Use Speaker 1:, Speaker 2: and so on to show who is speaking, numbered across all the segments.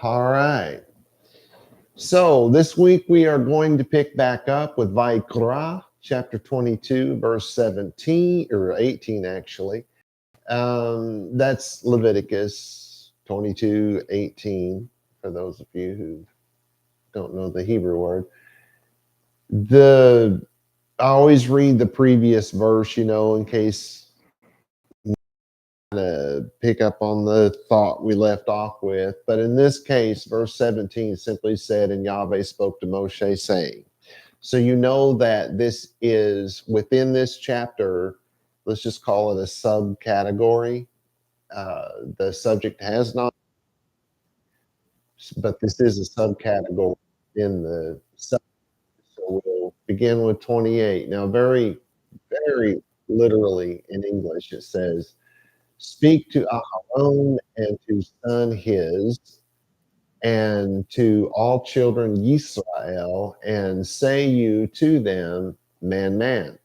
Speaker 1: All right. So this week we are going to pick back up with vaYiqra, chapter 22, verse 17 or 18, actually. That's Leviticus 22:18. For those of you who don't know the Hebrew word, I always read the previous verse, in case to pick up on the thought we left off with. But in this case, verse 17 simply said, "And Yahweh spoke to Moshe, saying." So you know that this is within this chapter, let's just call it a subcategory. The subject has not, but this is a subcategory in the sub. So we'll begin with 28. Now, very, very literally in English, it says, "Speak to Aharon and to son his, and to all children Yisrael, and say you to them, man, man,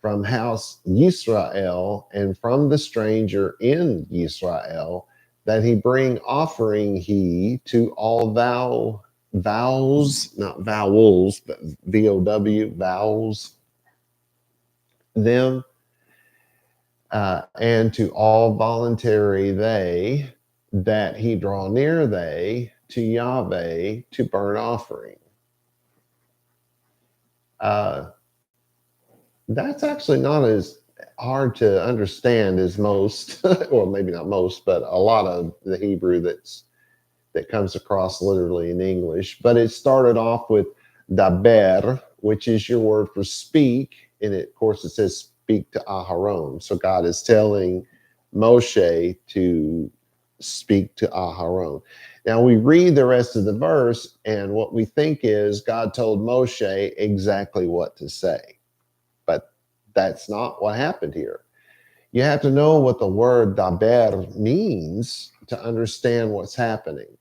Speaker 1: from house Yisrael, and from the stranger in Yisrael, that he bring offering he to all vows, not vowels, but VOW, vows, them, and to all voluntary they, that he draw near they to Yahweh to burn offering." That's actually not as hard to understand as most, or maybe not most, but a lot of the Hebrew that comes across literally in English. But it started off with daber, which is your word for speak, and of course it says speak to Aharon. So God is telling Moshe to speak to Aharon. Now we read the rest of the verse, and what we think is God told Moshe exactly what to say. But that's not what happened here. You have to know what the word daber means to understand what's happening.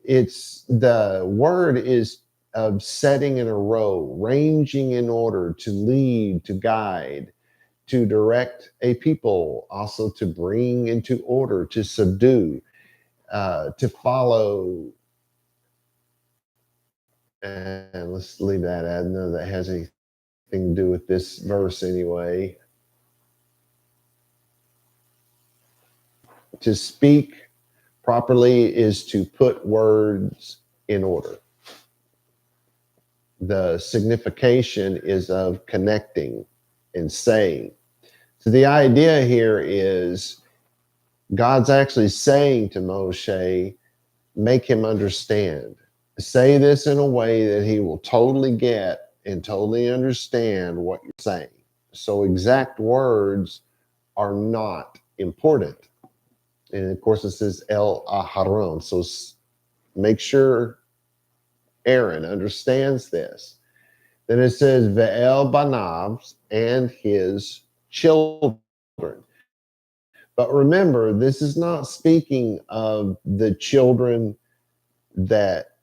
Speaker 1: The word is of setting in a row, ranging in order, to lead, to guide, to direct a people, also to bring into order, to subdue, to follow. And let's leave that. I don't know that has anything to do with this verse anyway. To speak properly is to put words in order. The signification is of connecting and saying. So the idea here is God's actually saying to Moshe, make him understand. Say this in a way that he will totally get and totally understand what you're saying. So exact words are not important. And of course, it says El Aharon. So make sure Aaron understands this. Then it says Ve'el Banav, and his children. But remember, this is not speaking of the children that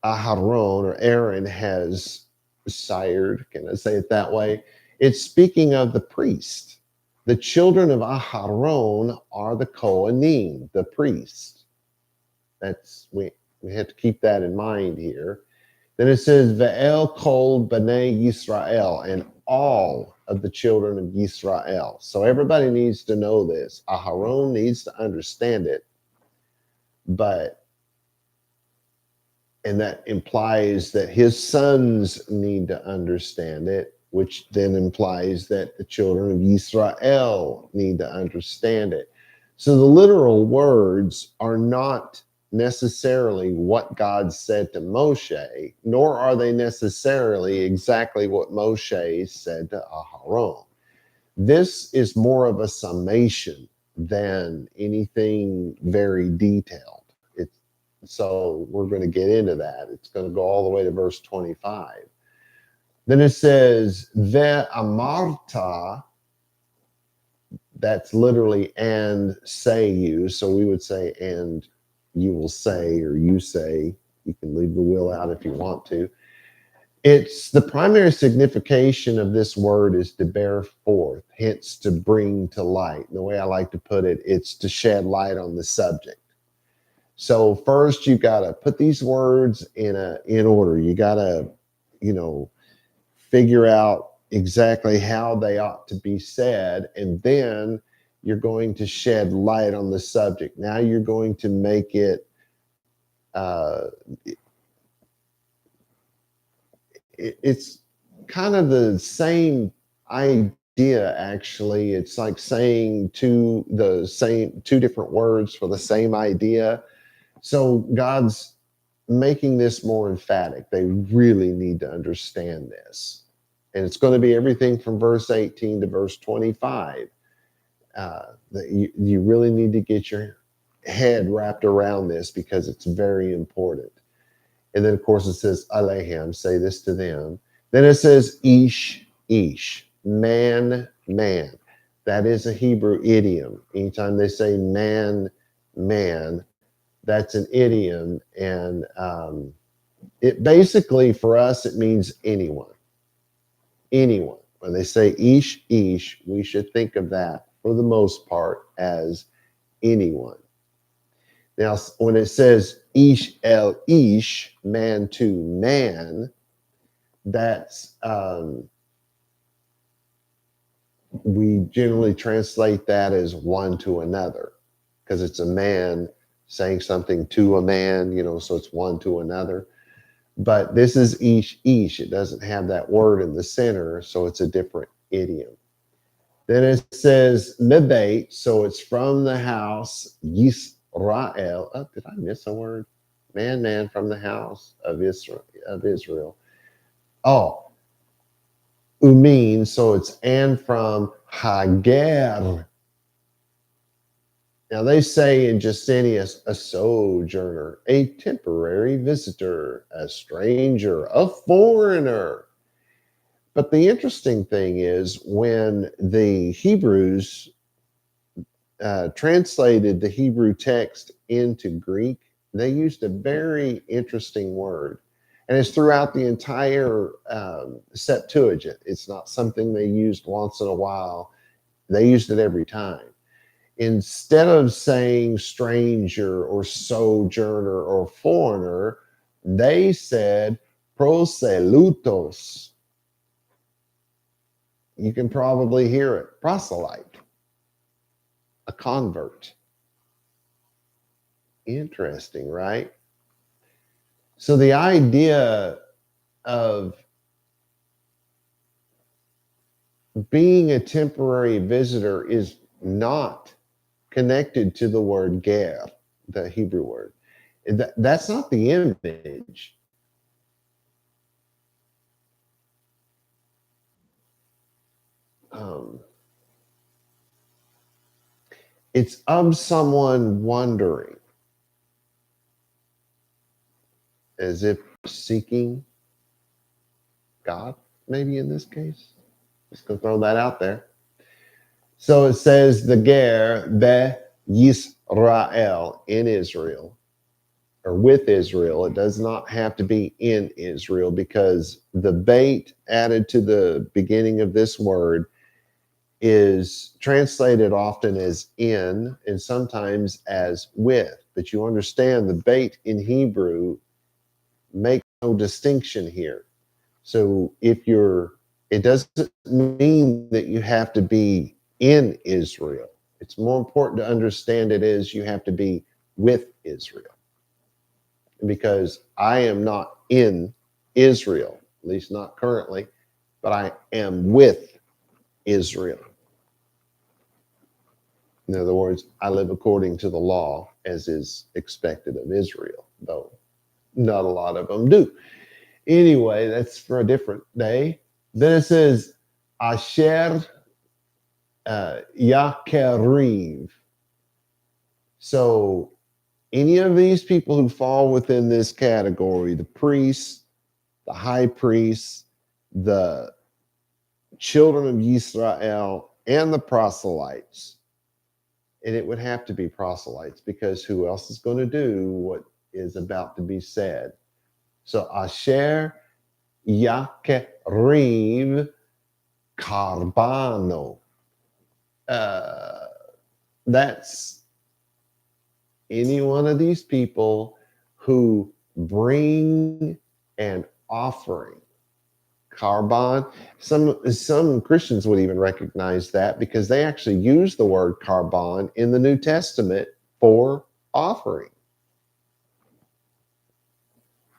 Speaker 1: Aharon or Aaron has sired. Can I say it that way? It's speaking of the priest. The children of Aharon are the Kohanim, the priest. We have to keep that in mind here. Then it says, Ve'el kol b'nei Yisrael, and all of the children of Yisrael. So everybody needs to know this. Aharon needs to understand it, and that implies that his sons need to understand it, which then implies that the children of Yisrael need to understand it. So the literal words are not necessarily what God said to Moshe, nor are they necessarily exactly what Moshe said to Aharon. This is more of a summation than anything very detailed. So we're going to get into that. It's going to go all the way to verse 25. Then it says, Ve'amarta, that's literally and say you. So we would say, and you will say, or you say. You can leave the will out if you want to. It's the primary signification of this word is to bear forth, hence to bring to light. The way I like to put it, it's to shed light on the subject. So first you got to put these words in order. You got to, you know, figure out exactly how they ought to be said, and then you're going to shed light on the subject. Now you're going to make it uh, it's kind of the same idea, actually. It's like saying two different words for the same idea. So God's making this more emphatic. They really need to understand this. And it's going to be everything from verse 18 to verse 25. That you really need to get your head wrapped around this because it's very important. And then, of course, it says, Alehem, say this to them. Then it says, Ish, Ish, man, man. That is a Hebrew idiom. Anytime they say man, man, that's an idiom. And it basically, for us, it means anyone. Anyone. When they say Ish, Ish, we should think of that, for the most part, as anyone. Now, when it says Ish el Ish, man to man, that's we generally translate that as one to another, because it's a man saying something to a man, you know, so it's one to another. But this is Ish Ish. It doesn't have that word in the center, so it's a different idiom. Then it says Mebate, so it's from the house Yisrael. Oh, did I miss a word? Man, from the house of Israel. Oh, Umin, so it's and from Hager. Now they say in Justinius, a sojourner, a temporary visitor, a stranger, a foreigner. But the interesting thing is when the Hebrews translated the Hebrew text into Greek, they used a very interesting word. And it's throughout the entire Septuagint. It's not something they used once in a while. They used it every time. Instead of saying stranger or sojourner or foreigner, they said proselutos. You can probably hear it. Proselyte, a convert. Interesting, right? So the idea of being a temporary visitor is not connected to the word ger, the Hebrew word. That's not the image. It's of someone wandering, as if seeking God, maybe in this case. Just gonna throw that out there. So it says the ger, vaYisrael, in Israel, or with Israel. It does not have to be in Israel, because the bait added to the beginning of this word is translated often as in and sometimes as with. But you understand the bait in Hebrew makes no distinction here. So it doesn't mean that you have to be in Israel. It's more important to understand it as you have to be with Israel. Because I am not in Israel, at least not currently, but I am with Israel. In other words, I live according to the law as is expected of Israel, though not a lot of them do. Anyway, that's for a different day. Then it says, Asher Yakeriv. So any of these people who fall within this category, the priests, the high priests, the children of Israel, and the proselytes, and it would have to be proselytes, because who else is going to do what is about to be said? So Asher Yakeriv Carbano. That's any one of these people who bring an offering. Carbon. Some Christians would even recognize that because they actually use the word carbon in the New Testament for offering.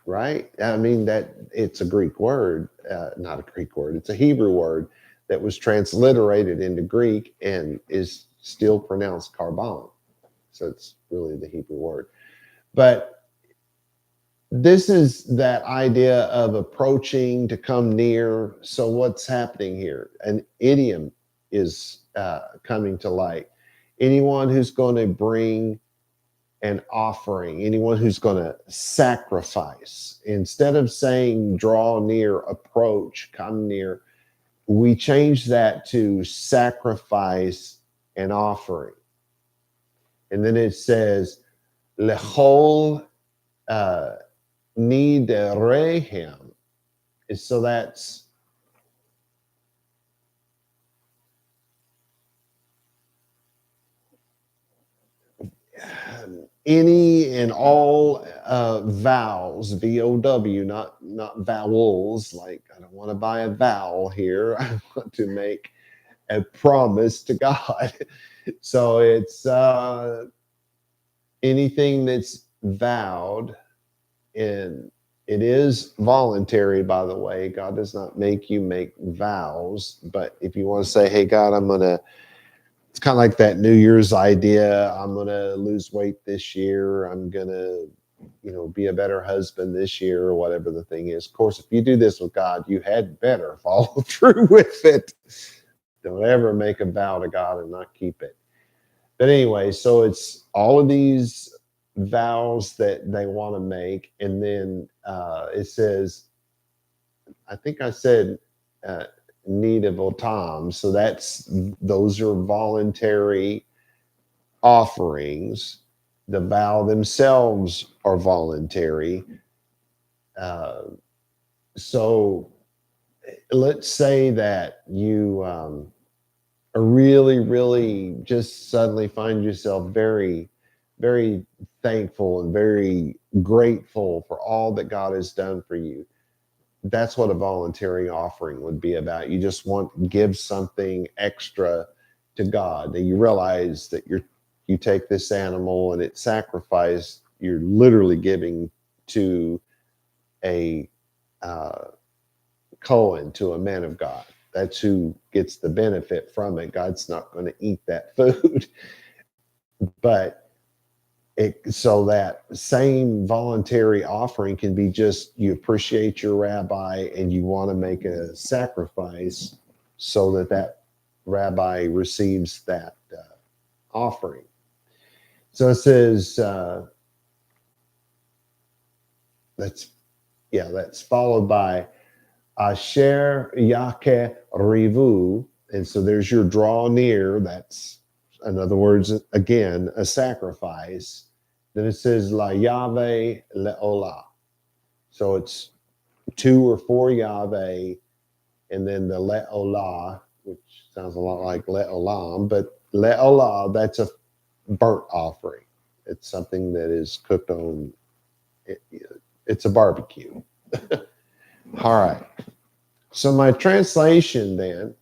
Speaker 1: Right? I mean, that it's a Greek word, not a Greek word, it's a Hebrew word that was transliterated into Greek and is still pronounced carbon. So it's really the Hebrew word. But this is that idea of approaching to come near. So what's happening here? An idiom is coming to light. Anyone who's going to bring an offering, anyone who's going to sacrifice, instead of saying draw near, approach, come near, we change that to sacrifice an offering. And then it says, lechol niderehem. So that's any and all vows, V-O-W, not vowels, like I don't want to buy a vowel here. I want to make a promise to God. So it's anything that's vowed, and it is voluntary, by the way. God does not make you make vows, but if you want to say, hey, God, it's kind of like that New Year's idea. I'm going to lose weight this year. I'm going to, be a better husband this year, or whatever the thing is. Of course, if you do this with God, you had better follow through with it. Don't ever make a vow to God and not keep it. But anyway, so it's all of these vows that they want to make. And then it says, I think I said, need of otam. So those are voluntary offerings. The vow themselves are voluntary. So let's say that you are really, really just suddenly find yourself very, very thankful and very grateful for all that God has done for you. That's what a voluntary offering would be about. You just want to give something extra to God. That you realize that you take this animal and it's sacrificed. You're literally giving to a Cohen, to a man of God. That's who gets the benefit from it. God's not going to eat that food. But so that same voluntary offering can be just you appreciate your rabbi and you want to make a sacrifice so that rabbi receives that offering. So it says that's followed by Asher Yake Rivu. And so there's your draw near. That's, in other words, again, a sacrifice. Then it says La Yahweh Le'olah. So it's 2 or 4 Yahweh, and then the Le'olah, which sounds a lot like Le'olam, but Le'olah, that's a burnt offering. It's something that is cooked on, it's a barbecue. All right. So my translation then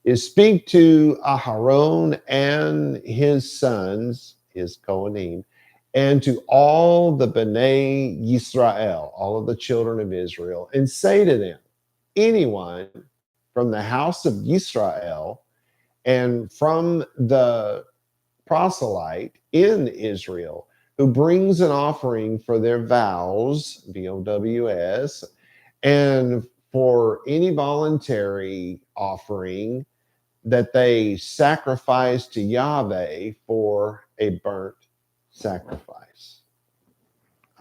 Speaker 1: is speak to Aharon and his sons, his Kohanim, and to all the Bnei Yisrael, all of the children of Israel, and say to them, anyone from the house of Yisrael and from the proselyte in Israel who brings an offering for their vows, VOWS, and for any voluntary offering that they sacrifice to Yahweh for a burnt sacrifice.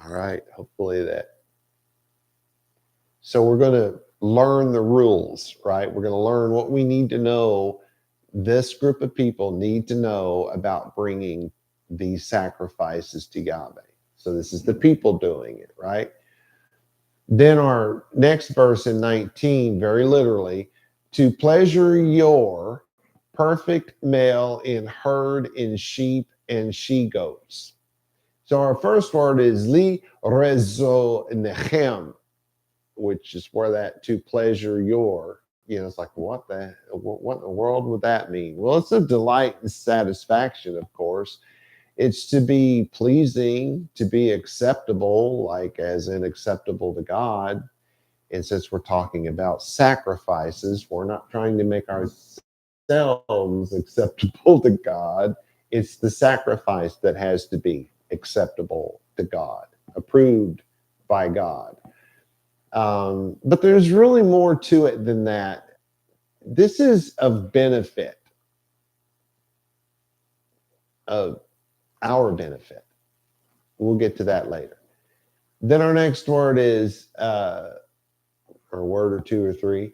Speaker 1: All right, hopefully that. So we're going to learn the rules, right? We're going to learn what we need to know. This group of people need to know about bringing these sacrifices to Yahweh. So this is the people doing it, right? Then our next verse in 19, very literally, to pleasure your perfect male in herd, in sheep, and she goats. So our first word is li rezo nechem, which is where that to pleasure your, it's like, what in the world would that mean? Well, it's a delight and satisfaction, of course. It's to be pleasing, to be acceptable, like as in acceptable to God. And since we're talking about sacrifices, we're not trying to make ourselves acceptable to God. It's the sacrifice that has to be acceptable to God, approved by God. But there's really more to it than that. This is of benefit, of our benefit. We'll get to that later. Then our next word is, or a word or two or three,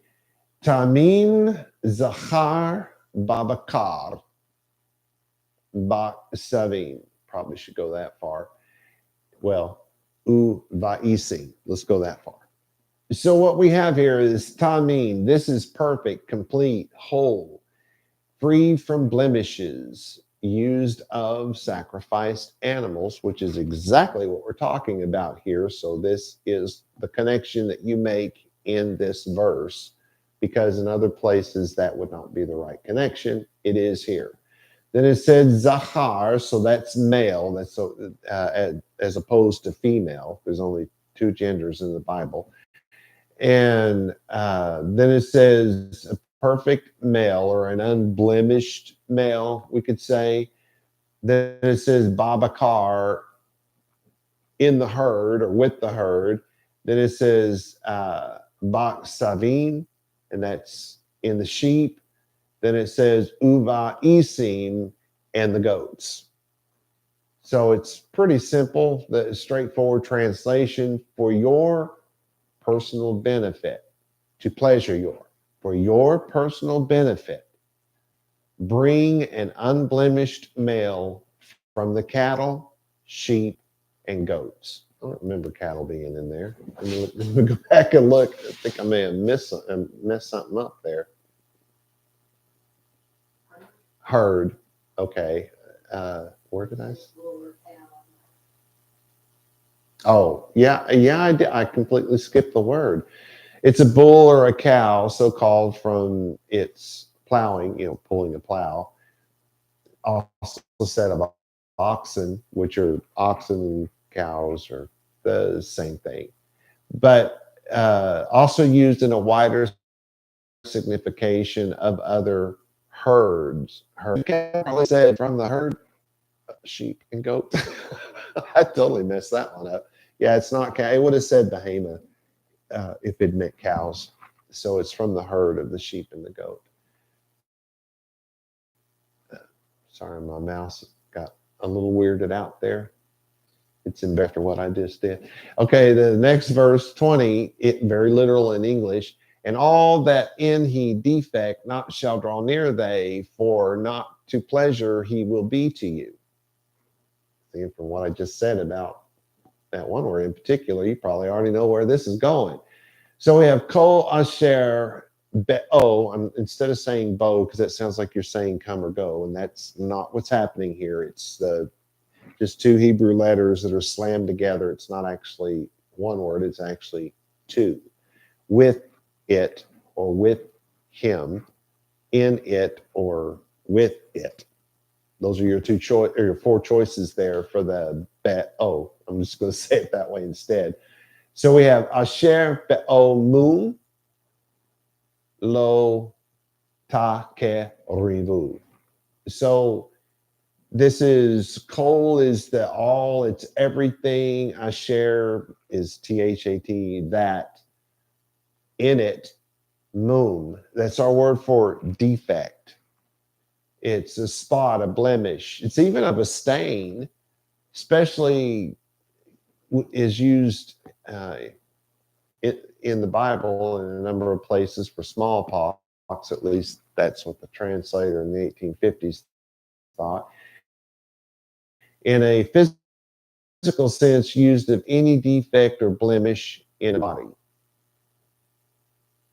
Speaker 1: Tamim Zachar Babakar Ba Savim. Probably should go that far. Well, U Va'isim. Let's go that far. So what we have here is Tamim. This is perfect, complete, whole, free from blemishes, used of sacrificed animals, which is exactly what we're talking about here. So this is the connection that you make in this verse, because in other places that would not be the right connection. It is here. Then it said Zachar, so that's male. That's as opposed to female. There's only two genders in the Bible. And then it says a perfect male, or an unblemished male, we could say. Then it says Babakar, in the herd or with the herd. Then it says Bak Savim, and that's in the sheep. Then it says Uva Isim, and the goats. So it's pretty simple, the straightforward translation: for your personal benefit, to pleasure your, for your personal benefit, bring an unblemished male from the cattle, sheep, and goats. I don't remember cattle being in there. Let me go back and look. I think I may have messed something up there. Herd. Okay. Where did I? Oh, yeah, I did. I completely skipped the word. It's a bull or a cow, so called from its plowing, pulling a plow. Also said of oxen, which are oxen and cows are the same thing, but also used in a wider signification of other herds. Probably said from the herd, sheep and goats. I totally messed that one up. Yeah, it's not cow. It would have said behemoth if it meant cows. So it's from the herd of the sheep and the goat. Sorry, my mouse got a little weirded out there. It's in after what I just did. Okay, the next verse 20, it very literal in English. And all that in he defect not shall draw near they, for not to pleasure he will be to you. See, from what I just said about that one word in particular, you probably already know where this is going. So we have kol asher be'o. Instead of saying bo, because that sounds like you're saying come or go, and that's not what's happening here. It's just two Hebrew letters that are slammed together. It's not actually one word. It's actually two. With it, or with him, in it, or with it. Those are your your four choices there for the be'o. I'm just going to say it that way instead. So we have asher be'o mum lo ta ke rivu. So this is kol is the all, it's everything. Asher is THAT, that, in it, mum. That's our word for defect. It's a spot, a blemish. It's even of a stain, especially is used in the Bible in a number of places for smallpox. At least that's what the translator in the 1850s thought. In a physical sense, used of any defect or blemish in a body.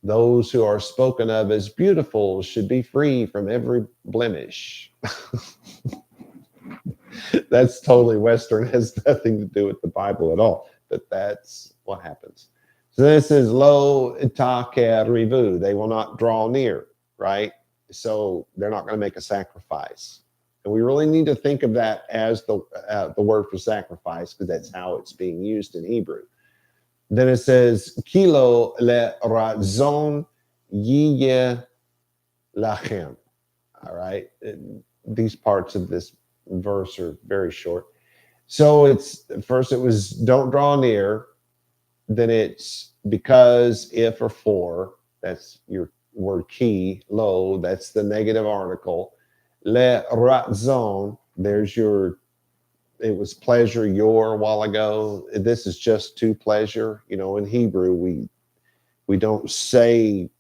Speaker 1: Those who are spoken of as beautiful should be free from every blemish. That's totally Western, has nothing to do with the Bible at all. But that's what happens. So this is lo rivu. They will not draw near, right? So they're not going to make a sacrifice. And we really need to think of that as the word for sacrifice, because that's how it's being used in Hebrew. Then it says, Kilo le razon yiye lachem. All right. These parts of this verse are very short. So it's first it was don't draw near, then it's because, if, or for. That's your word key, lo, that's the negative article. Le razon, there's your, it was pleasure, your, a while ago. This is just to pleasure. You know, in Hebrew, we don't say,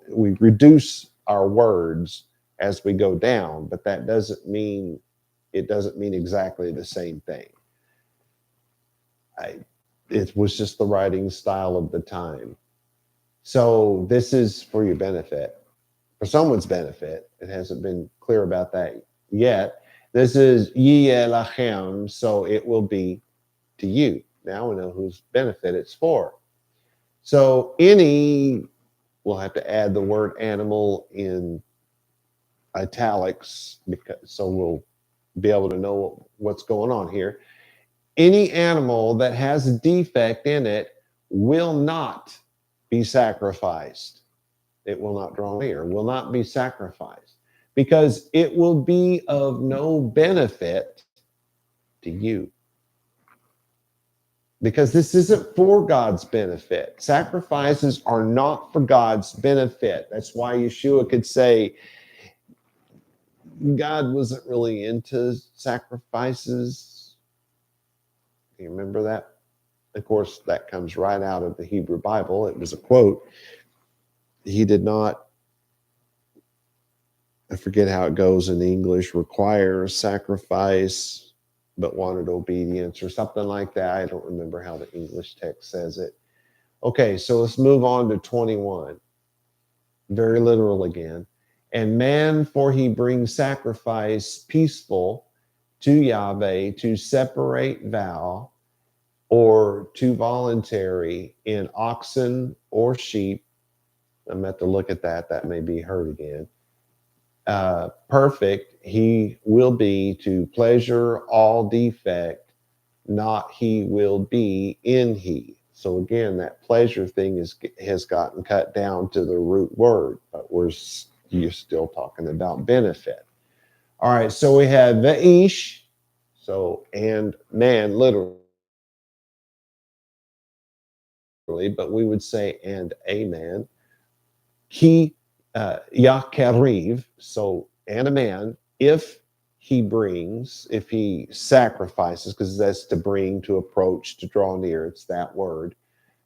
Speaker 1: we reduce our words as we go down, but that doesn't mean, it doesn't mean exactly the same thing. It was just the writing style of the time. So this is for your benefit, for someone's benefit. It hasn't been clear about that yet. This is Yiyeh Lachem, so it will be to you. Now we know whose benefit it's for. So any, we'll have to add the word animal in italics, because so we'll be able to know what's going on here. Any animal that has a defect in it will not be sacrificed. It will not draw near, will not be sacrificed, because it will be of no benefit to you. Because this isn't for God's benefit. Sacrifices are not for God's benefit. That's why Yeshua could say, God wasn't really into sacrifices. Do you remember that? Of course, that comes right out of the Hebrew Bible. It was a quote. He did not, I forget how it goes in English, require sacrifice, but wanted obedience, or something like that. I don't remember how the English text says it. Okay, so let's move on to 21. Very literal again. And man, for he brings sacrifice peaceful to Yahweh, to separate vow, or to voluntary in oxen or sheep. I'm going to have to look at that. That may be heard again. Perfect he will be to pleasure all defect, not he will be in he. So again, that pleasure thing has gotten cut down to the root word, but you're still talking about benefit. All right, so we have va'ish, so and man, literally, but we would say and a man. Ki yakariv, so and a man, if he sacrifices, because that's to bring, to approach, to draw near, it's that word.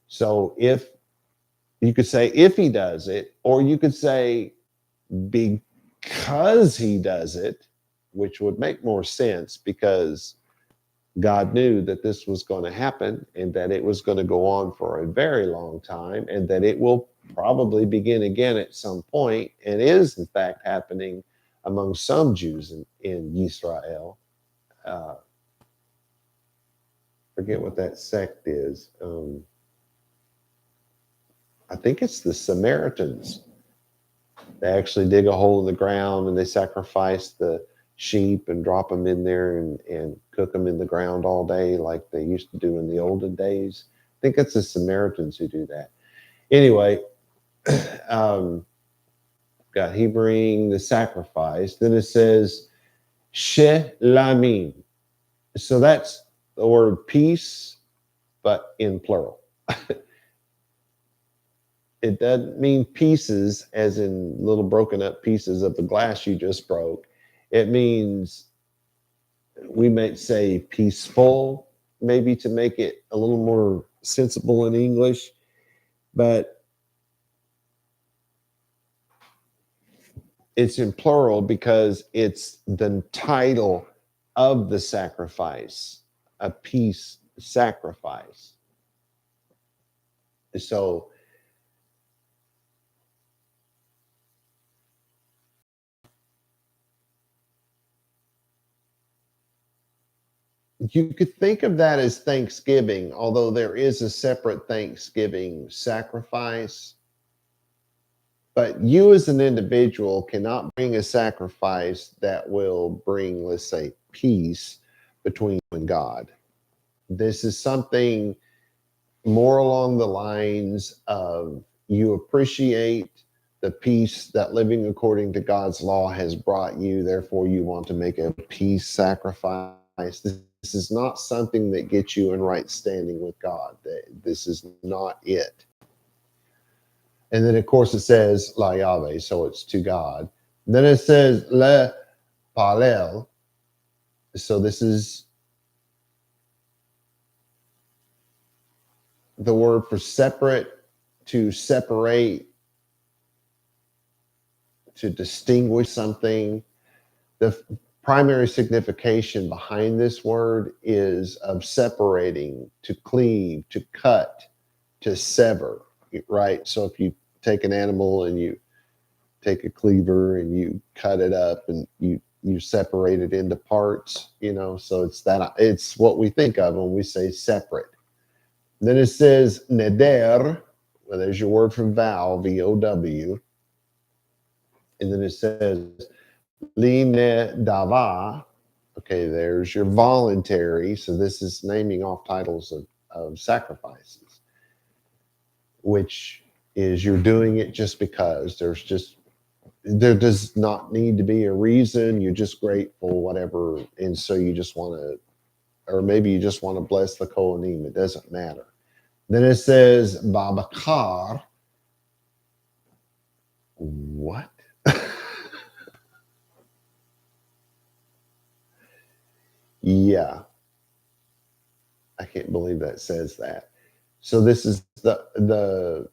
Speaker 1: So if, you could say if he does it, or you could say because he does it, which would make more sense, because God knew that this was going to happen, and that it was going to go on for a very long time, and that it will probably begin again at some point, and is in fact happening among some Jews in Israel. Forget what that sect is. I think it's the Samaritans. They actually dig a hole in the ground and they sacrifice the sheep and drop them in there and cook them in the ground all day, like they used to do in the olden days. I think it's the Samaritans who do that. Anyway, got he bring the sacrifice. Then it says shelamim. So that's the word peace, but in plural. It doesn't mean pieces as in little broken up pieces of the glass you just broke. It means, we might say peaceful, maybe to make it a little more sensible in English, but it's in plural because it's the title of the sacrifice, a peace sacrifice. So You could think of that as Thanksgiving, although there is a separate Thanksgiving sacrifice. But you as an individual cannot bring a sacrifice that will bring, let's say, peace between you and God. This is something more along the lines of you appreciate the peace that living according to God's law has brought you. Therefore, you want to make a peace sacrifice. This is not something that gets you in right standing with God. This is not it. And then, of course, it says La Yahweh, so it's to God. Then it says Le Palel. So this is the word for separate, to separate, to distinguish something. The primary signification behind this word is of separating, to cleave, to cut, to sever, right? So if you take an animal and you take a cleaver and you cut it up and you separate it into parts, so it's what we think of when we say separate. Then it says neder. Well, there's your word for vow, V-O-W. And then it says line dava. Okay, there's your voluntary. So this is naming off titles of sacrifices, which is you're doing it just because. There does not need to be a reason. You're just grateful, whatever. And so you just want to, or maybe you just want to bless the Kohanim. It doesn't matter. Then it says babakar. What? Yeah. I can't believe that says that. So this is the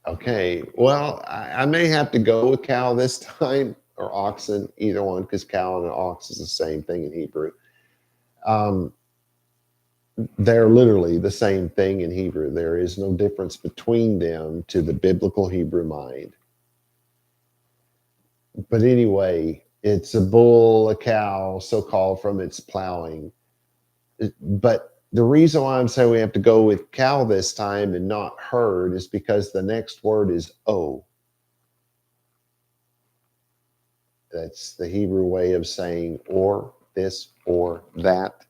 Speaker 1: okay. Well, I may have to go with cow this time, or oxen, either one, because cow and an ox is the same thing in Hebrew. Um, they're literally the same thing in Hebrew. There is no difference between them to the biblical Hebrew mind. But anyway, it's a bull, a cow, so called from its plowing. But the reason why I'm saying we have to go with cow this time and not herd is because the next word is O. That's the Hebrew way of saying or this or that.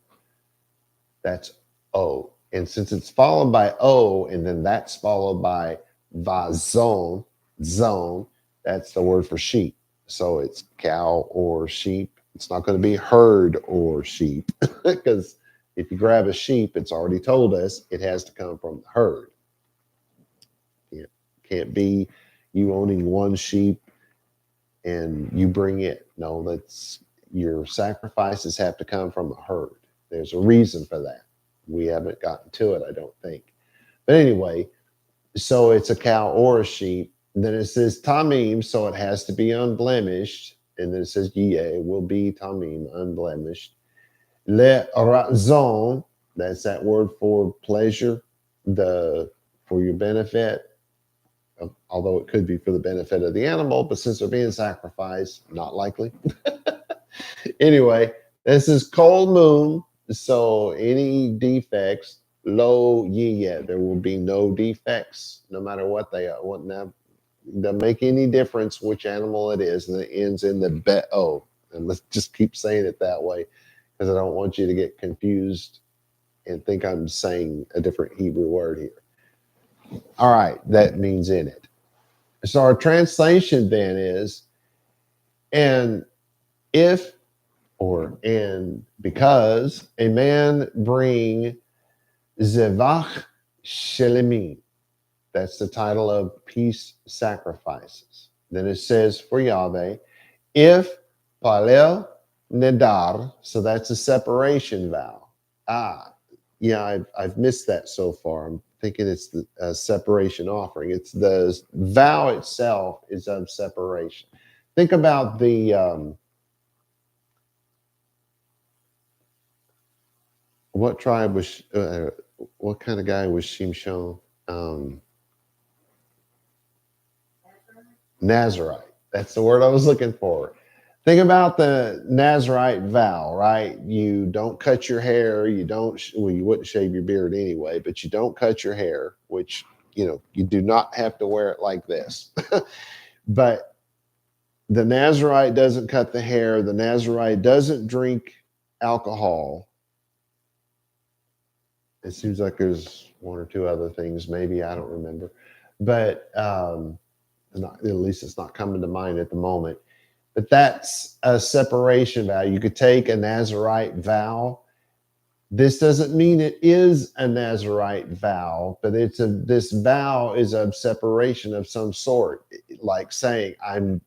Speaker 1: That's O. And since it's followed by O, and then that's followed by vazon, zone, that's the word for sheep. So it's cow or sheep. It's not going to be herd or sheep, because if you grab a sheep, it's already told us it has to come from the herd. It can't be you owning one sheep and you bring it. No, that's your sacrifices have to come from a herd. There's a reason for that. We haven't gotten to it, I don't think. But anyway, so it's a cow or a sheep. Then it says tamim, so it has to be unblemished. And then it says yeh will be tamim, unblemished. Le razon, that's that word for pleasure, for your benefit. Although it could be for the benefit of the animal, but since they're being sacrificed, not likely. Anyway, this is cold moon. So any defects, lo yeh, there will be no defects, no matter what they are. Doesn't make any difference which animal it is, and it ends in the be-o. And let's just keep saying it that way, because I don't want you to get confused and think I'm saying a different Hebrew word here. All right, that means in it. So our translation then is, and if or and because a man bring zevach shelemim, that's the title of peace sacrifices. Then it says for Yahweh, if palel nedar, so that's a separation vow. Yeah, I've missed that so far. I'm thinking it's the separation offering. It's the vow itself is of separation. Think about the what tribe was what kind of guy was Shimshon? Nazarite. That's the word I was looking for. Think about the Nazarite vow, right? You don't cut your hair. You don't, well, you wouldn't shave your beard anyway, but you don't cut your hair, which, you do not have to wear it like this. But the Nazarite doesn't cut the hair. The Nazarite doesn't drink alcohol. It seems like there's one or two other things, maybe, I don't remember. But at least it's not coming to mind at the moment. But that's a separation vow. You could take a Nazarite vow. This doesn't mean it is a Nazarite vow, but this vow is a separation of some sort, like saying, I'm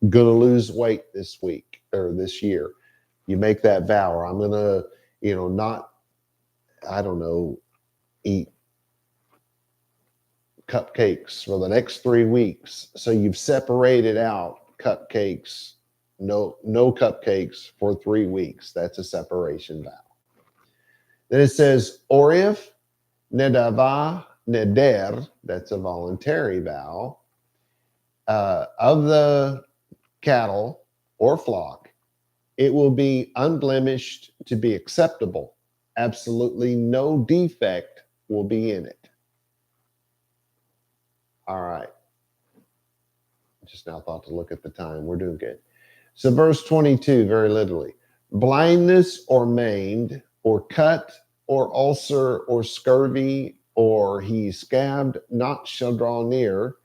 Speaker 1: going to lose weight this week or this year. You make that vow, or I'm going to, not, I don't know, eat cupcakes for the next 3 weeks. So you've separated out cupcakes, no cupcakes for 3 weeks. That's a separation vow. Then it says, or if nedava neder, that's a voluntary vow, of the cattle or flock, it will be unblemished to be acceptable. Absolutely no defect will be in it. All right. Just now thought to look at the time. We're doing good. So verse 22, very literally, blindness or maimed or cut or ulcer or scurvy or he scabbed not shall draw near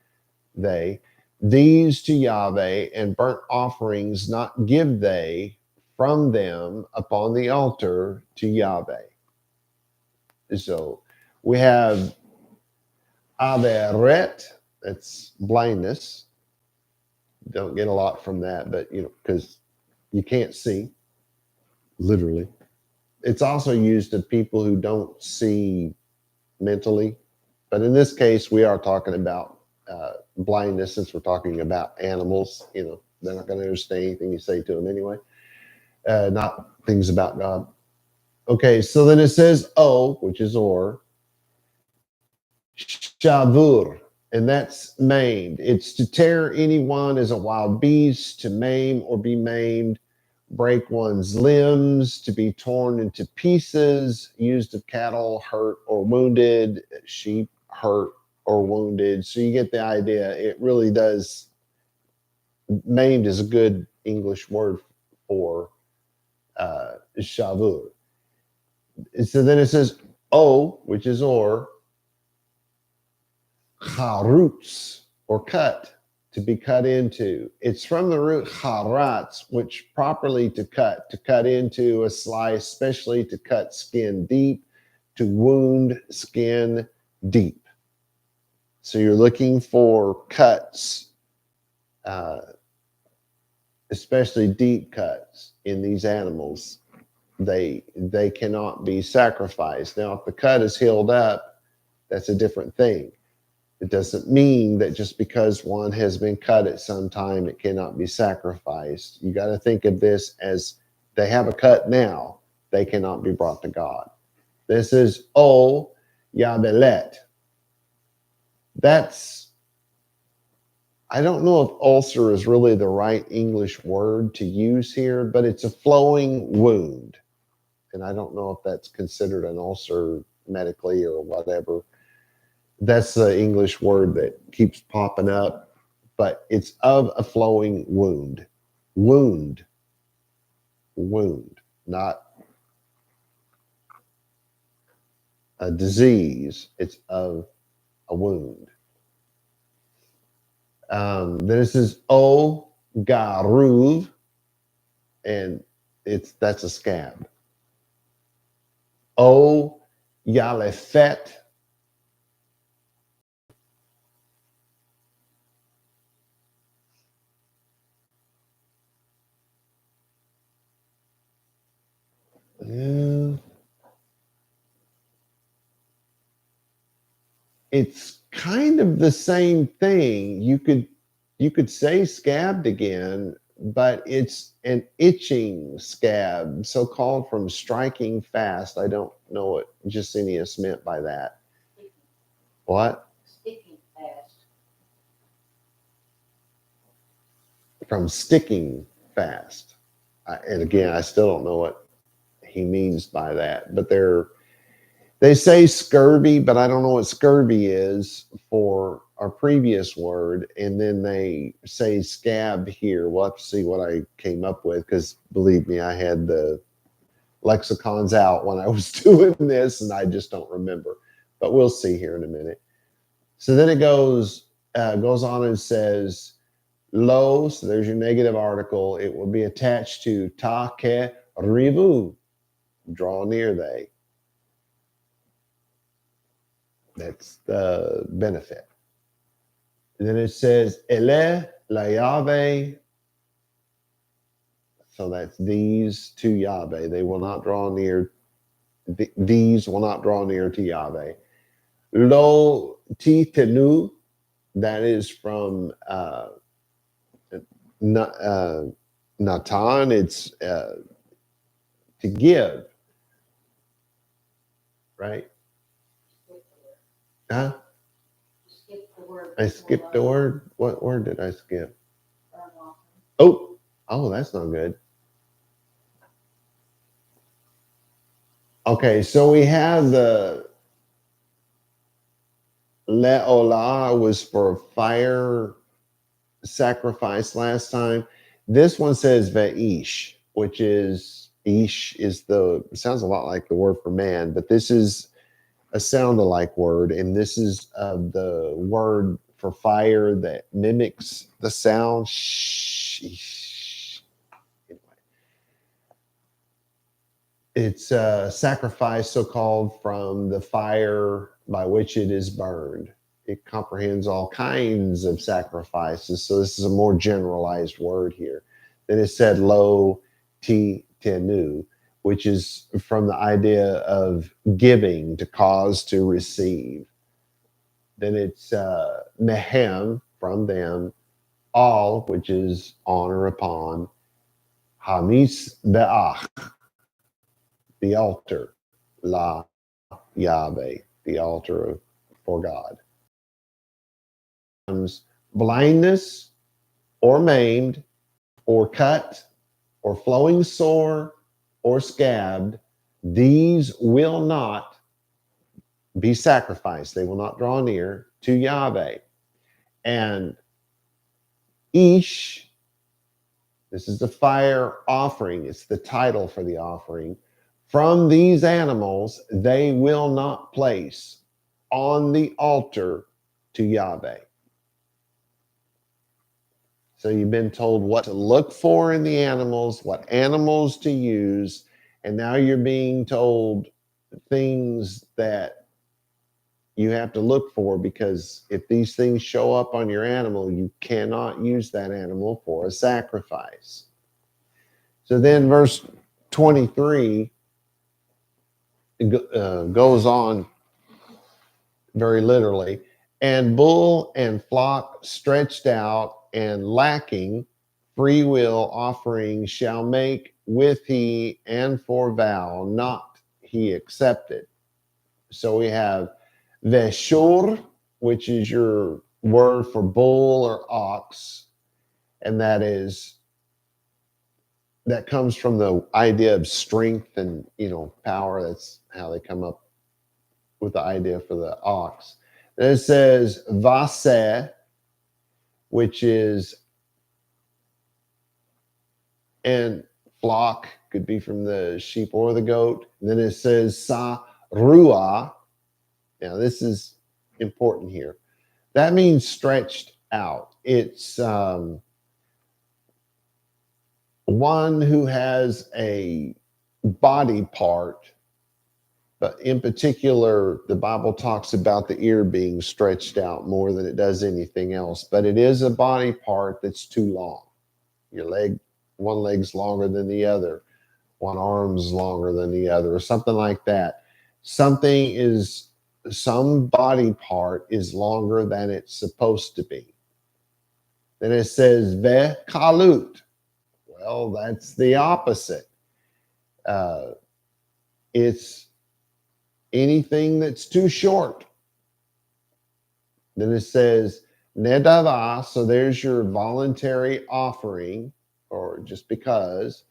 Speaker 1: these to Yahweh, and burnt offerings not give they from them upon the altar to Yahweh. So we have averet, that's blindness. Don't get a lot from that, but because you can't see, literally. It's also used of people who don't see mentally, but in this case, we are talking about blindness, since we're talking about animals. They're not going to understand anything you say to them anyway, not things about God. Okay, so then it says which is or, shavur, and that's maimed. It's to tear anyone as a wild beast, to maim or be maimed, break one's limbs, to be torn into pieces, used of cattle hurt or wounded, sheep hurt or wounded. So you get the idea. It really does. Maimed is a good English word for shavur. So then it says which is or, charutz, or cut, to be cut into. It's from the root charatz, which properly to cut into a slice, especially to cut skin deep, to wound skin deep. So you're looking for cuts, especially deep cuts in these animals. They cannot be sacrificed. Now, if the cut is healed up, that's a different thing. It doesn't mean that just because one has been cut at some time, it cannot be sacrificed. You got to think of this as they have a cut now, they cannot be brought to God. This is Yabelet. I don't know if ulcer is really the right English word to use here, but it's a flowing wound. And I don't know if that's considered an ulcer medically or whatever. That's the English word that keeps popping up, but it's of a flowing wound. Wound, not a disease. It's of a wound. Then it says garuv, and that's a scab. Yalefet. It's kind of the same thing. You could say scabbed again, but it's an itching scab, so called from striking fast. I don't know what Jusinius meant by that. What?
Speaker 2: Sticking fast.
Speaker 1: from sticking fast. And again, I still don't know what he means by that, but they say scurvy, but I don't know what scurvy is for our previous word. And then they say scab here. We'll have to see what I came up with, because believe me, I had the lexicons out when I was doing this and I just don't remember. But we'll see here in a minute. So then it goes on and says, lo, so there's your negative article. It will be attached to ta ke rivu, draw near they. That's the benefit. And then it says, ele la Yahweh. So that's these to Yahweh. They will not draw near. These will not draw near to Yahweh. Lo ti tenu. That is from Natan. It's to give. Right? Huh? I skipped the word. What word did I skip? Oh, that's not good. Okay, so we have the le'olah was for fire sacrifice last time. This one says ve'ish, which is ish is sounds a lot like the word for man, but this is a sound-alike word, and this is the word for fire that mimics the sound. Anyway, it's a sacrifice, so-called, from the fire by which it is burned. It comprehends all kinds of sacrifices, so this is a more generalized word here. Then it said lo ti tenu, which is from the idea of giving, to cause to receive. Then it's mehem, from them, all, which is honor upon, hamis be'ach, the altar, la Yahweh, the altar for God. Blindness, or maimed, or cut, or flowing sore, or scabbed, these will not be sacrificed. They will not draw near to Yahweh. And Ish, this is the fire offering. It's the title for the offering. From these animals, they will not place on the altar to Yahweh. So you've been told what to look for in the animals, what animals to use, and now you're being told things that you have to look for, because if these things show up on your animal, you cannot use that animal for a sacrifice. So then verse 23 goes on very literally. And bull and flock stretched out and lacking free will offering shall make with he, and for vow not he accepted. So we have veshur, which is your word for bull or ox, and that comes from the idea of strength and power. That's how they come up with the idea for the ox. Then it says vaseh, which is, and flock could be from the sheep or the goat. And then it says sarua. Now this is important here. That means stretched out. It's one who has a body part, but in particular, the Bible talks about the ear being stretched out more than it does anything else. But it is a body part that's too long. One leg's longer than the other, one arm's longer than the other, or something like that. Some body part is longer than it's supposed to be. Then it says ve kalut. Well, that's the opposite. It's anything that's too short. Then it says nedava, so there's your voluntary offering, or just because.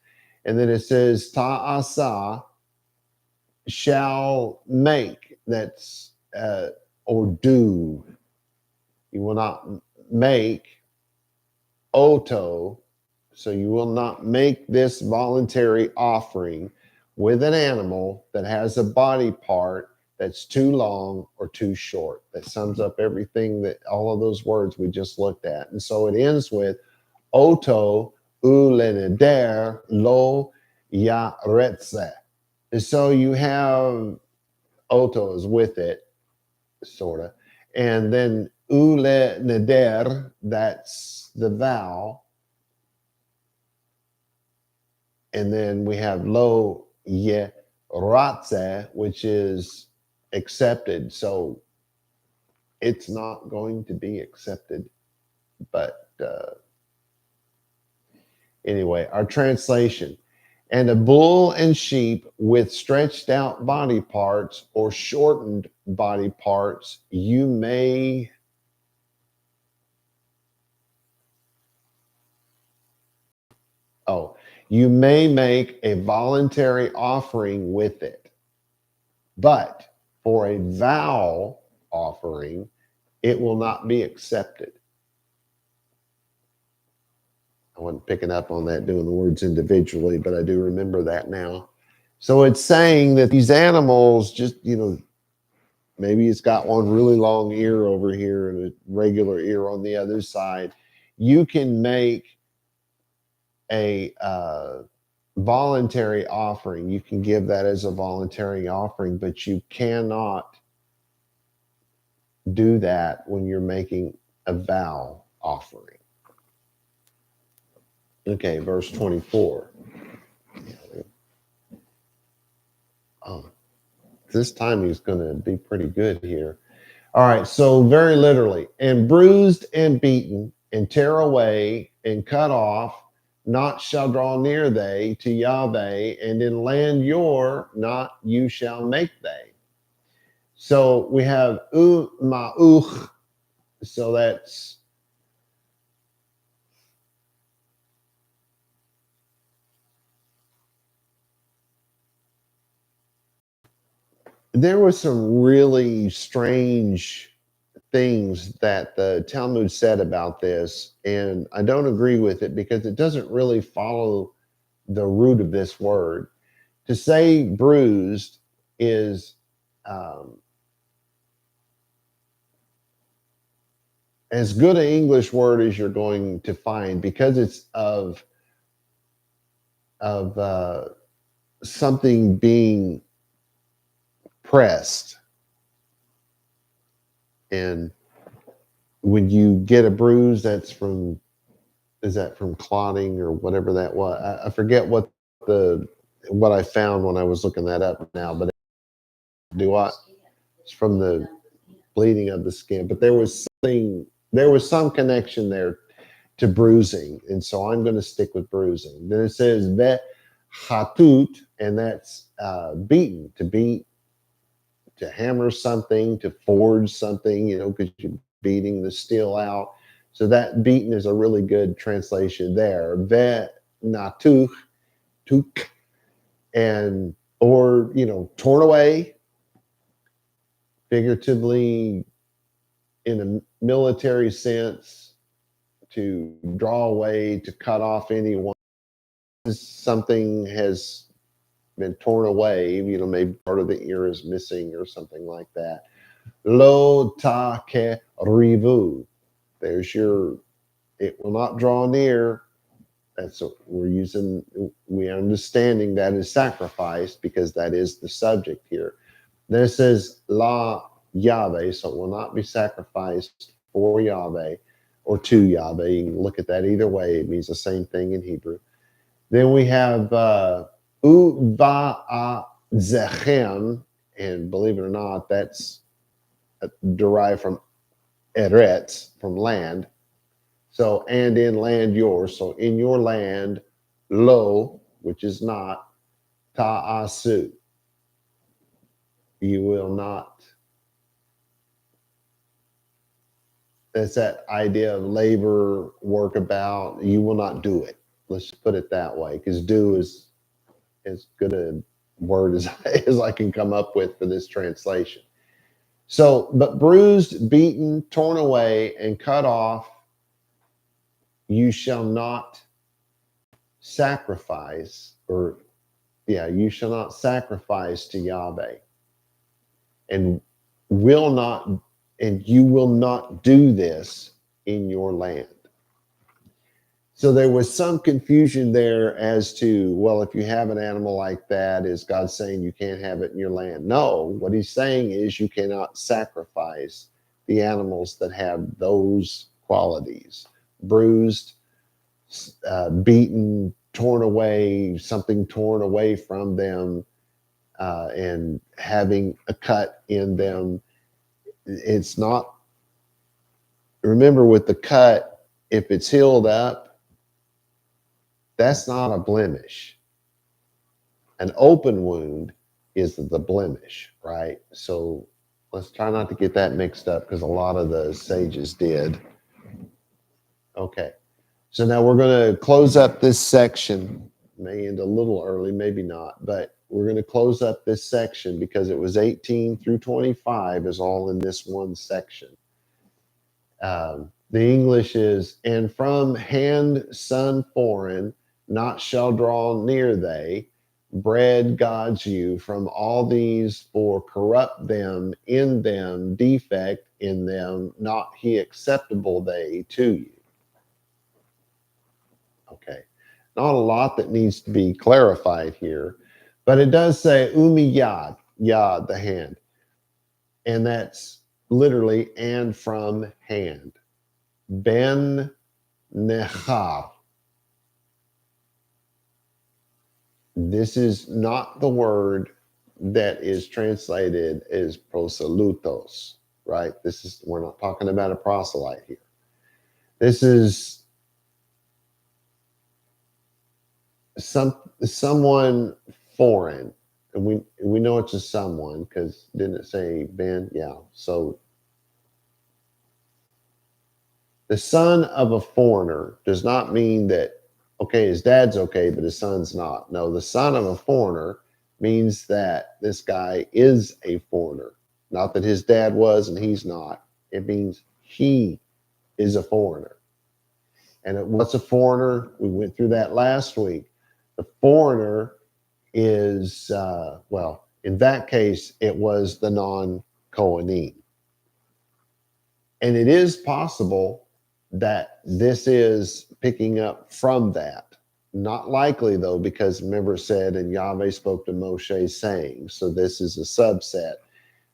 Speaker 1: And then it says ta'asa, shall make, that's or do. You will not make oto, so you will not make this voluntary offering with an animal that has a body part that's too long or too short. That sums up everything, that all of those words we just looked at. And so it ends with oto uleneder lo yaretze. And so you have otos with it, sort of. And then ule neder, that's the vow. And then we have lo ye ratze, which is accepted. So it's not going to be accepted. But anyway, our translation. And a bull and sheep with stretched out body parts or shortened body parts, you may you may make a voluntary offering with it. But for a vow offering, it will not be accepted. I wasn't picking up on that doing the words individually, but I do remember that now. So it's saying that these animals just, maybe it's got one really long ear over here and a regular ear on the other side. You can make a voluntary offering. You can give that as a voluntary offering, but you cannot do that when you're making a vow offering. Okay, verse 24. Oh, this time he's going to be pretty good here. All right, so very literally, and bruised and beaten and tear away and cut off, not shall draw near they to Yahweh, and in land not you shall make they. So we have ma'uch, so that's there was some really strange things that the Talmud said about this, and I don't agree with it because it doesn't really follow the root of this word. To say bruised is as good an English word as you're going to find, because it's of something being pressed. And when you get a bruise, is that from clotting or whatever that was? I forget what I found when I was looking that up now, but it's from the bleeding of the skin. But there was some connection there to bruising, and so I'm going to stick with bruising. Then it says ve chatut, and that's beaten, to beat, to hammer something, to forge something, because you're beating the steel out. So that beaten is a really good translation there. Ve natuch, tuk, and or torn away, figuratively in a military sense, to draw away, to cut off anyone. Something has been torn away, maybe part of the ear is missing or something like that. Lo ta ke rivu. It will not draw near. That's what we're understanding that is sacrificed, because that is the subject here. Then it says la Yahweh, so it will not be sacrificed for Yahweh or to Yahweh. You can look at that either way. It means the same thing in Hebrew. Then we have Uva Zechem, and believe it or not, that's derived from Eretz, from land. So, and in land yours. So, in your land, lo, which is not, ta'asu. You will not That's that idea of labor, work about. You will not do it. Let's put it that way, because do is as good a word as, as I can come up with for this translation. So, but bruised, beaten, torn away, and cut off, you shall not sacrifice, or yeah, you shall not sacrifice to Yahweh, and will not, and you will not do this in your land. So there was some confusion there as to, well, if you have an animal like that, is God saying you can't have it in your land? No, what he's saying is you cannot sacrifice the animals that have those qualities: bruised, beaten, torn away, something torn away from them, and having a cut in them. It's not, remember with the cut, if it's healed up, that's not a blemish. An open wound is the blemish, right? So let's try not to get that mixed up, because a lot of the sages did. Okay. So now we're going to close up this section. May end a little early, maybe not, but we're going to close up this section because it was 18 through 25 is all in this one section. The English is, and from hand, son foreign, not shall draw near they, bred God's you from all these, for corrupt them, in them, defect in them, not he acceptable they to you. Okay, not a lot that needs to be clarified here, but it does say umi yad, yad, the hand, and that's literally and from hand. Ben nechar. This is not the word that is translated as proselytos, right? This is, we're not talking about a proselyte here. This is someone foreign, and we know it's a someone because didn't it say Ben? Yeah. So the son of a foreigner does not mean that, okay, his dad's okay, but his son's not. No, the son of a foreigner means that this guy is a foreigner. Not that his dad was and he's not. It means he is a foreigner. And what's a foreigner? We went through that last week. The foreigner is, well, in that case, it was the non-Kohanim. And it is possible that this is picking up from that. Not likely, though, because remember it said, and Yahweh spoke to Moshe saying, so this is a subset.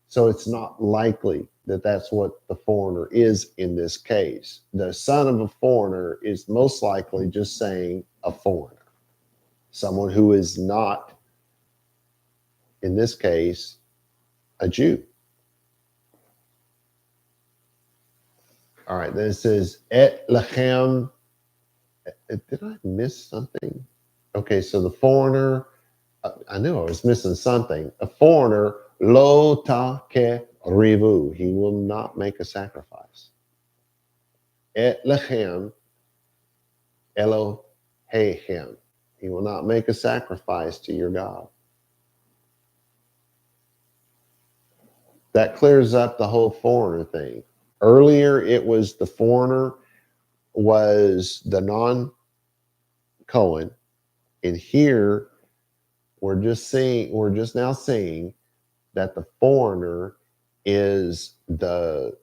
Speaker 1: So it's not likely that that's what the foreigner is in this case. The son of a foreigner is most likely just saying a foreigner, someone who is not, in this case, a Jew. All right, then it says, et lechem. Did I miss something? Okay, so the foreigner, I knew I was missing something. A foreigner, lo ta ke rivu. He will not make a sacrifice. Et lechem Elohechem. He will not make a sacrifice to your God. That clears up the whole foreigner thing. Earlier, it was the foreigner was the non-Cohen, and here we're just now seeing that the foreigner is the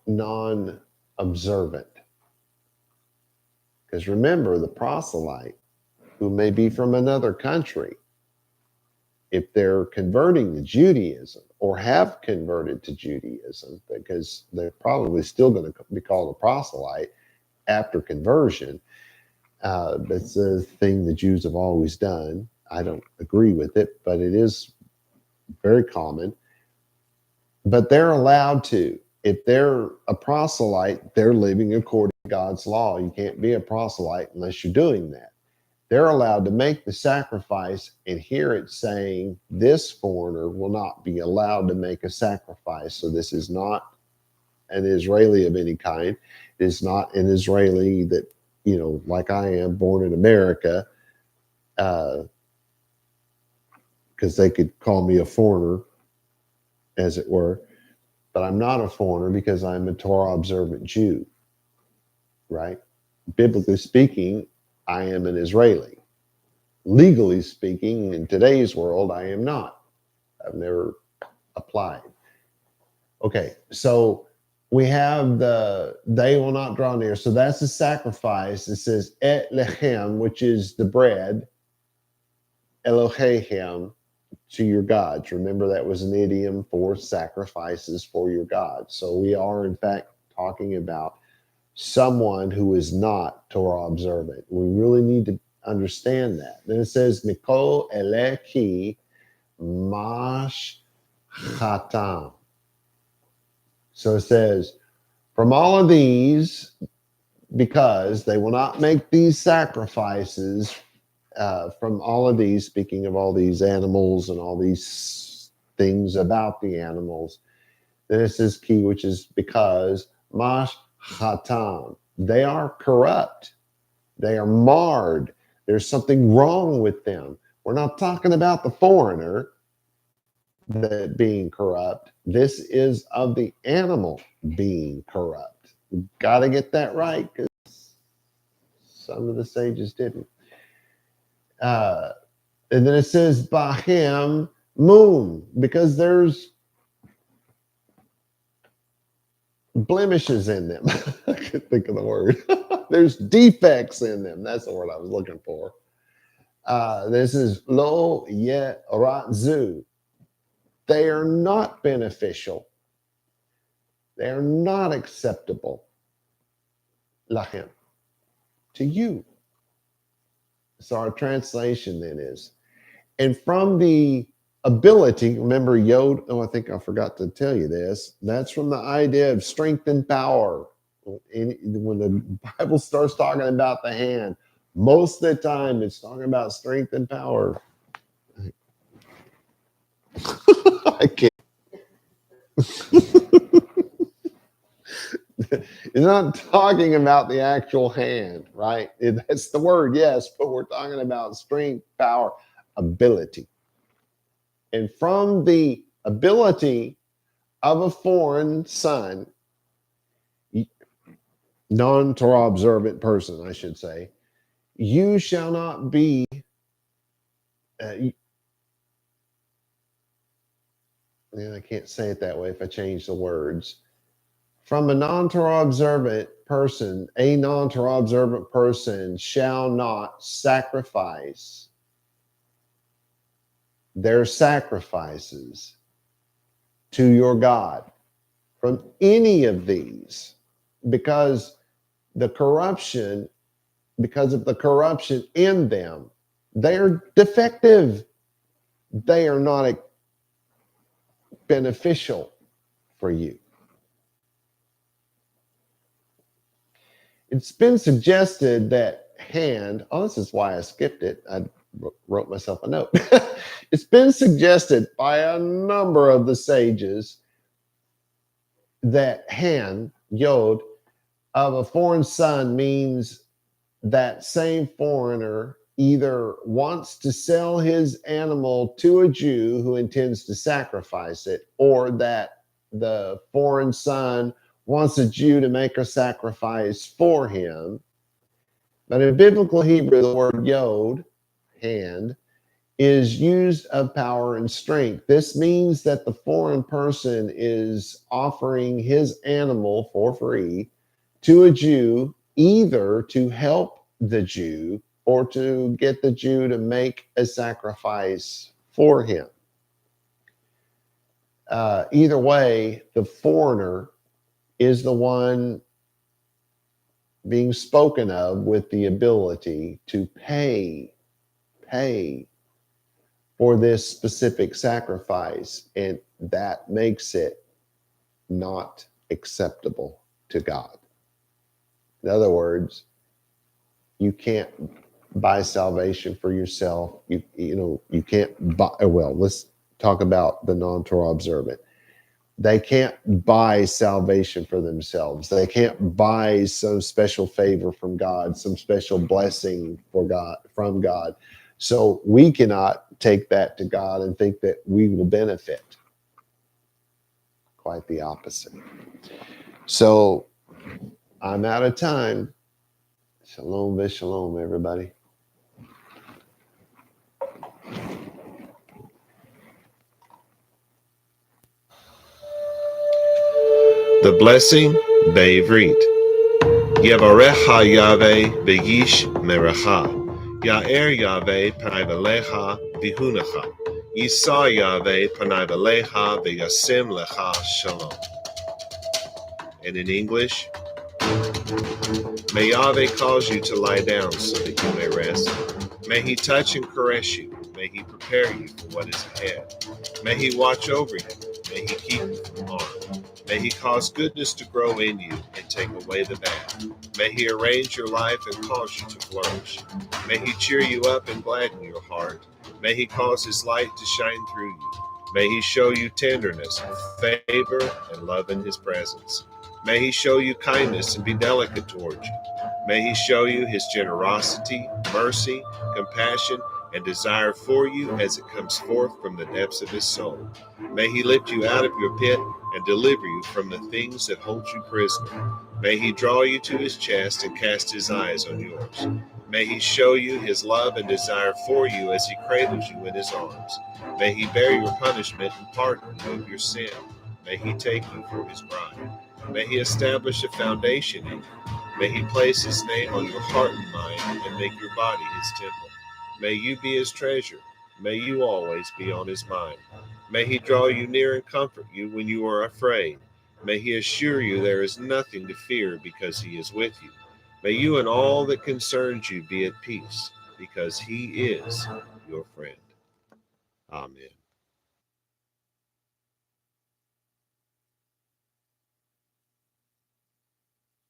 Speaker 1: non-observant. Because remember, the proselyte, who may be from another country, if they're converting to Judaism or have converted to Judaism, because they're probably still going to be called a proselyte after conversion. That's a thing the Jews have always done. I don't agree with it, but it is very common. But they're allowed to. If they're a proselyte, they're living according to God's law. You can't be a proselyte unless you're doing that. they're allowed to make the sacrifice, and here it's saying this foreigner will not be allowed to make a sacrifice. So this is not an Israeli of any kind. It is not an Israeli that, like I am, born in America, because they could call me a foreigner, as it were. But I'm not a foreigner because I'm a Torah observant Jew, right? Biblically speaking, I am an Israeli. Legally speaking, in today's world, I am not. I've never applied. Okay, so we have they will not draw near. So that's the sacrifice. It says et lechem, which is the bread, Elohechem, to your gods. Remember, that was an idiom for sacrifices for your gods. So we are, in fact, talking about someone who is not Torah observant. We really need to understand that. Then it says, Mikol eleki mash chatam. So it says, from all of these, because they will not make these sacrifices, from all of these, speaking of all these animals and all these things about the animals, then it says key, which is because mash chatam, they are corrupt, they are marred, there's something wrong with them. We're not talking about the foreigner that being corrupt. This is of the animal being corrupt. We've got to get that right, because some of the sages didn't. And then it says Bahim moon, because there's blemishes in them. I can't think of the word. There's defects in them. That's the word I was looking for. This is lo yet ratzu. They are not beneficial. They are not acceptable. Lachem, to you. So our translation then is, and from the ability, remember Yod, I think I forgot to tell you this, that's from the idea of strength and power. When the Bible starts talking about the hand, most of the time it's talking about strength and power. I can't. It's not talking about the actual hand, right? That's the word, yes, but we're talking about strength, power, ability. And from the ability of a foreign son, non-Torah observant person, I should say, you shall not be, I can't say it that way if I change the words. From a non-Torah observant person, a non-Torah observant person shall not sacrifice their sacrifices to your God from any of these, because of the corruption in them, they're defective. They are not beneficial for you. It's been suggested that hand, this is why I skipped it. I wrote myself a note. It's been suggested by a number of the sages that hand, Yod, of a foreign son means that same foreigner either wants to sell his animal to a Jew who intends to sacrifice it, or that the foreign son wants a Jew to make a sacrifice for him. But in biblical Hebrew, the word Yod, hand, is used of power and strength. This means that the foreign person is offering his animal for free to a Jew, either to help the Jew or to get the Jew to make a sacrifice for him. Either way, the foreigner is the one being spoken of with the ability to pay for this specific sacrifice, and that makes it not acceptable to God. In other words, you can't buy salvation for yourself. You can't buy. Well, let's talk about the non-Torah observant. They can't buy salvation for themselves. They can't buy some special favor from God, some special blessing from God. So we cannot take that to God and think that we will benefit. Quite the opposite. So I'm out of time. Shalom v'shalom, everybody.
Speaker 2: The blessing, vaYiqra. Yavarecha Yahweh v'yish merecha. Ya'er Yahweh panai v'lecha v'hunecha. Yisa Yahweh panai v'lecha v'yasim lecha shalom. And in English, may Yahweh cause you to lie down so that you may rest. May he touch and caress you. May he prepare you for what is ahead. May he watch over you. May he keep you from harm. May he cause goodness to grow in you and take away the bad. May he arrange your life and cause you to flourish. May he cheer you up and gladden your heart. May he cause his light to shine through you. May he show you tenderness, favor, and love in his presence. May he show you kindness and be delicate towards you. May he show you his generosity, mercy, compassion, and desire for you as it comes forth from the depths of his soul. May he lift you out of your pit and deliver you from the things that hold you prisoner. May he draw you to his chest and cast his eyes on yours. May he show you his love and desire for you as he cradles you in his arms. May he bear your punishment and pardon you of your sin. May he take you for his bride. May he establish a foundation in you. May he place his name on your heart and mind and make your body his temple. May you be his treasure. May you always be on his mind. May he draw you near and comfort you when you are afraid. May he assure you there is nothing to fear because he is with you. May you and all that concerns you be at peace because he is your friend. Amen.